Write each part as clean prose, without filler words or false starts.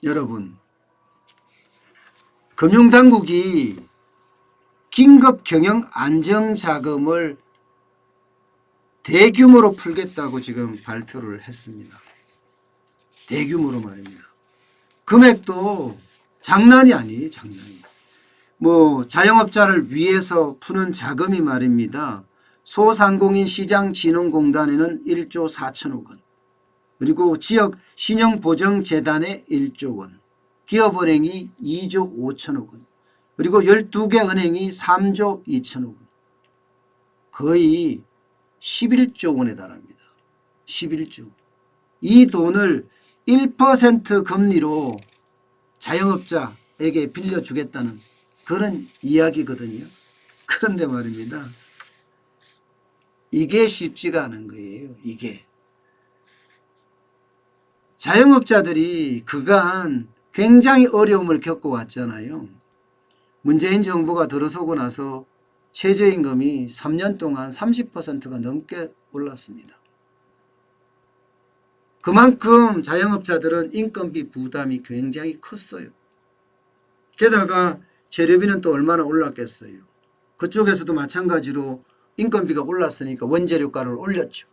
여러분, 금융당국이 긴급 경영 안정자금을 대규모로 풀겠다고 지금 발표를 했습니다. 대규모로 말입니다. 금액도 장난이 아니에요. 장난이. 자영업자를 위해서 푸는 자금이 말입니다. 소상공인 시장진흥공단에는 1조 4천억 원, 그리고 지역 신용보정재단에 1조 원, 기업은행이 2조 5천억 원, 그리고 12개 은행이 3조 2천억 원, 거의 11조 원에 달합니다. 11조. 이 돈을 1% 금리로 자영업자에게 빌려주겠다는 그런 이야기거든요. 그런데 말입니다. 이게 쉽지가 않은 거예요. 이게. 자영업자들이 그간 굉장히 어려움을 겪어왔잖아요. 문재인 정부가 들어서고 나서 최저임금이 3년 동안 30%가 넘게 올랐습니다. 그만큼 자영업자들은 인건비 부담이 굉장히 컸어요. 게다가 재료비는 또 얼마나 올랐겠어요. 그쪽에서도 마찬가지로 인건비가 올랐으니까 원재료가를 올렸죠.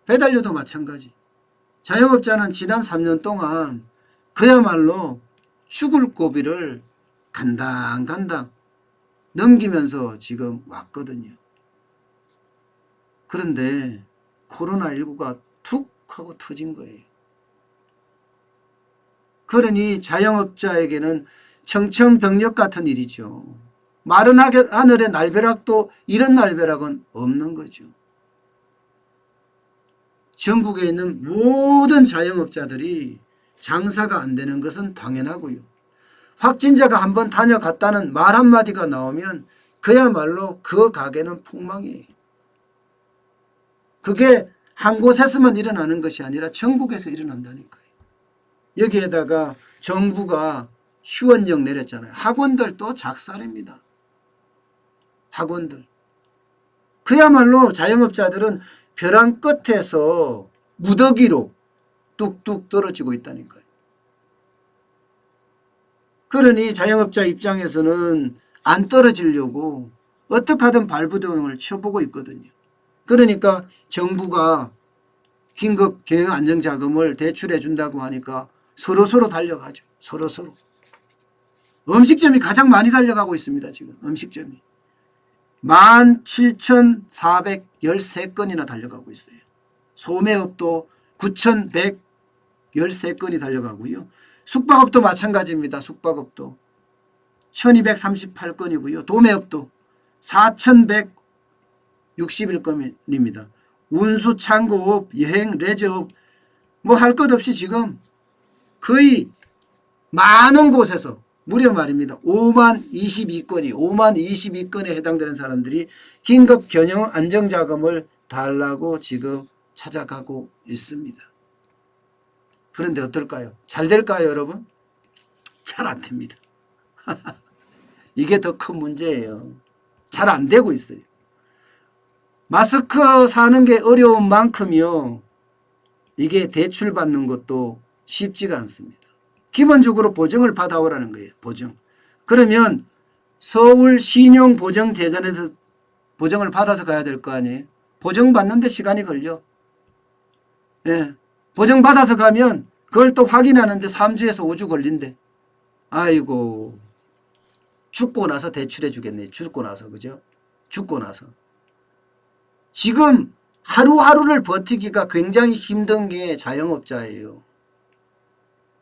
배달료도 마찬가지. 자영업자는 지난 3년 동안 그야말로 죽을 고비를 간당간당 넘기면서 지금 왔거든요. 그런데 코로나19가 툭 하고 터진 거예요. 그러니 자영업자에게는 청천벽력 같은 일이죠. 마른 하늘의 날벼락도 이런 날벼락은 없는 거죠. 전국에 있는 모든 자영업자들이 장사가 안 되는 것은 당연하고요. 확진자가 한번 다녀갔다는 말 한마디가 나오면 그야말로 그 가게는 폭망이에요. 그게 한 곳에서만 일어나는 것이 아니라 전국에서 일어난다니까요. 여기에다가 정부가 휴원령 내렸잖아요. 학원들도 작살입니다. 학원들. 그야말로 자영업자들은 벼랑 끝에서 무더기로 뚝뚝 떨어지고 있다니까요. 그러니 자영업자 입장에서는 안 떨어지려고 어떻게 하든 발부동을 쳐보고 있거든요. 그러니까 정부가 긴급 경영 안정자금을 대출해 준다고 하니까 서로서로 달려가죠. 서로서로. 음식점이 가장 많이 달려가고 있습니다. 지금 음식점이. 17,413건이나 달려가고 있어요. 소매업도 9,113건이 달려가고요. 숙박업도 마찬가지입니다. 숙박업도 1,238건이고요. 도매업도 4,161건입니다. 운수, 창고업, 여행, 레저업 할 것 없이 지금 거의 많은 곳에서 무려 말입니다. 5만 22건에 해당되는 사람들이 긴급 경영 안정자금을 달라고 지금 찾아가고 있습니다. 그런데 어떨까요? 잘 될까요, 여러분? 잘 안 됩니다. 이게 더 큰 문제예요. 잘 안 되고 있어요. 마스크 사는 게 어려운 만큼요. 이게 대출 받는 것도 쉽지가 않습니다. 기본적으로 보증을 받아오라는 거예요. 보증. 그러면 서울 신용보정재단에서 보증을 받아서 가야 될 거 아니에요. 보증 받는데 시간이 걸려. 예. 보증 받아서 가면 그걸 또 확인하는데 3주에서 5주 걸린대. 아이고. 죽고 나서 대출해 주겠네. 죽고 나서. 그죠? 죽고 나서. 지금 하루하루를 버티기가 굉장히 힘든 게 자영업자예요.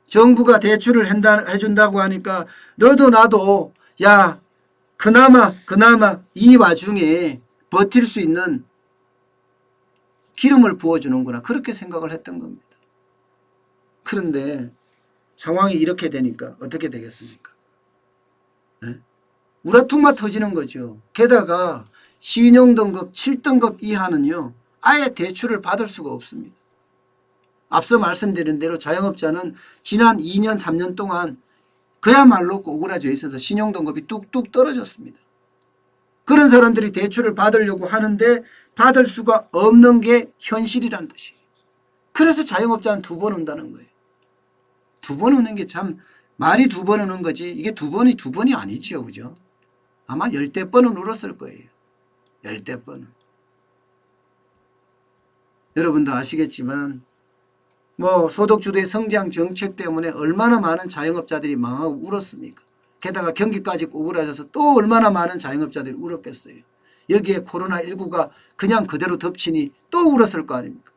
정부가 대출을 해준다고 하니까 너도 나도 야 그나마 이 와중에 버틸 수 있는 기름을 부어주는구나 그렇게 생각을 했던 겁니다. 그런데 상황이 이렇게 되니까 어떻게 되겠습니까? 네? 우라통만 터지는 거죠. 게다가 신용등급 7등급 이하는요 아예 대출을 받을 수가 없습니다. 앞서 말씀드린 대로 자영업자는 지난 2년 3년 동안 그야말로 꼬꾸라져 있어서 신용등급이 뚝뚝 떨어졌습니다. 그런 사람들이 대출을 받으려고 하는데 받을 수가 없는 게 현실이란 뜻이에요. 그래서 자영업자는 두 번 온다는 거예요. 두 번 우는 게 참 말이 두 번 우는 거지 이게 두 번이 아니죠. 그죠? 아마 10대 번은 울었을 거예요. 10대 번은. 여러분도 아시겠지만 뭐 소득주도의 성장 정책 때문에 얼마나 많은 자영업자들이 망하고 울었습니까? 게다가 경기까지 꼬그라져서 또 얼마나 많은 자영업자들이 울었겠어요. 여기에 코로나19가 그냥 그대로 덮치니 또 울었을 거 아닙니까?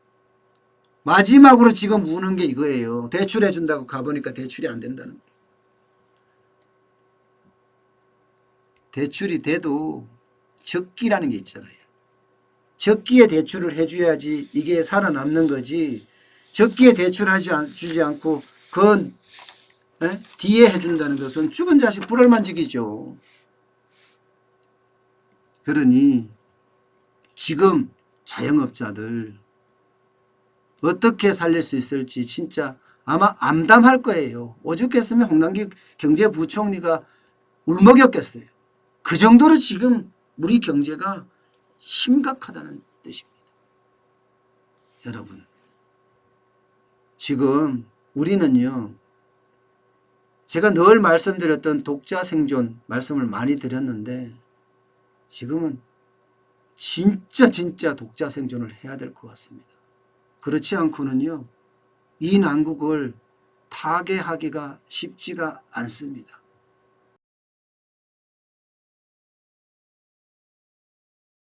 마지막으로 지금 우는 게 이거예요. 대출해 준다고 가보니까 대출이 안 된다는 거예요. 대출이 돼도 적기라는 게 있잖아요. 적기에 대출을 해줘야지 이게 살아남는 거지. 적기에 대출주지 않고 그건 뒤에 해준다는 것은 죽은 자식 불얼만지기죠. 그러니 지금 자영업자들 어떻게 살릴 수 있을지 진짜 아마 암담할 거예요. 오죽했으면 홍남기 경제부총리가 울먹였겠어요. 그 정도로 지금 우리 경제가 심각하다는 뜻입니다. 여러분, 지금 우리는요, 제가 늘 말씀드렸던 독자 생존 말씀을 많이 드렸는데 지금은 진짜 독자 생존을 해야 될 것 같습니다. 그렇지 않고는요, 이 난국을 타개하기가 쉽지가 않습니다.